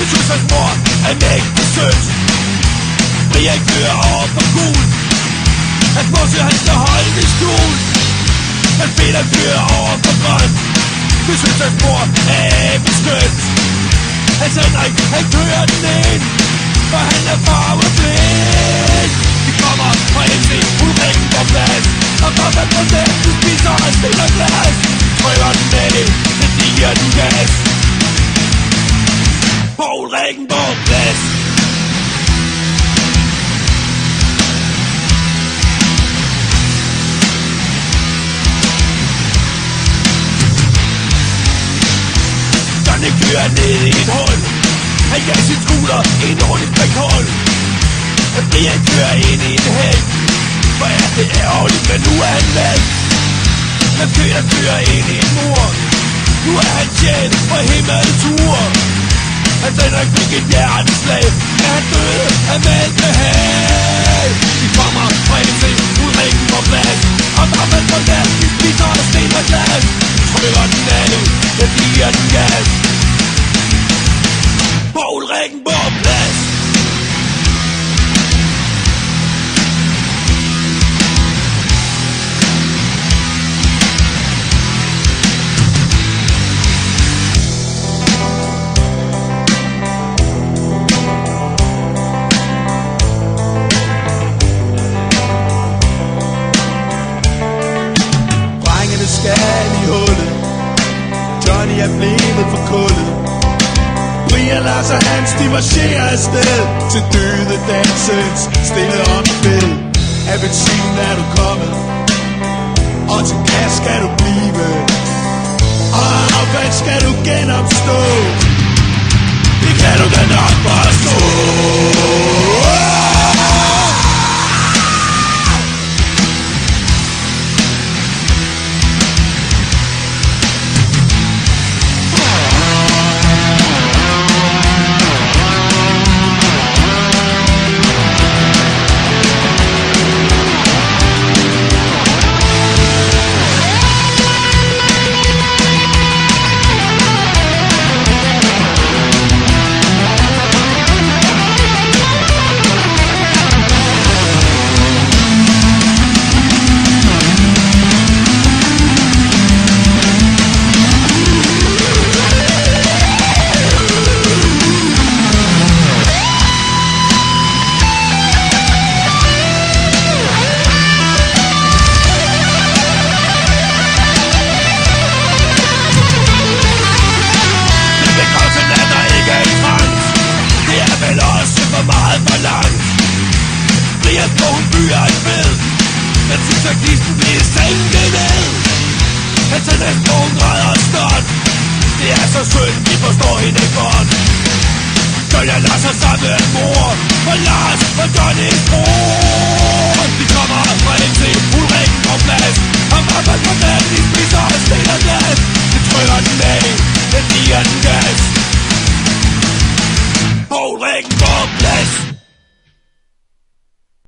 Hvis hos hans mor er mægtig sødt. Brian kører over på gul. Hans mor siger han skal holde i skjul. Hans Peter kører over på grøn. Hvis hos hans mor er beskyttet. Hans Henrik han kører den ind, for han er farveblind. Vi kommer fra MC Ulrikken på plads. Og kommer på den, du spiser og stiller glas. Trykker den af, det giver den gas. På Ulrikken på plads. Johnny kører ned i et hul. Han gør sin scooter i en ordentlig spækhul. Brian kører ind i en hæk. For er det ærgerligt, men nu er han væk. Men Peter kører ind i en mur. Nu er han tjent på himmeltur. Han sender ikke et hjerteslag. Er han døde af mælkehag. De kommer fra MC Ulrikken på plads. Og sammen på nat, de spiser og sten og glas. Trykker den af, det giver den gas. På Ulrikken på plads. Skal i hullet. Johnny er blevet for kullet. Brian, Lars og Hans, de marcherer afsted til døde dansens stille omspil. Af benzin er du kommet, og til gas skal du blive, og affald skal du genopstå. Det kan du da nok forstå. Lars og Johnny's bror. Vi kommer fra MC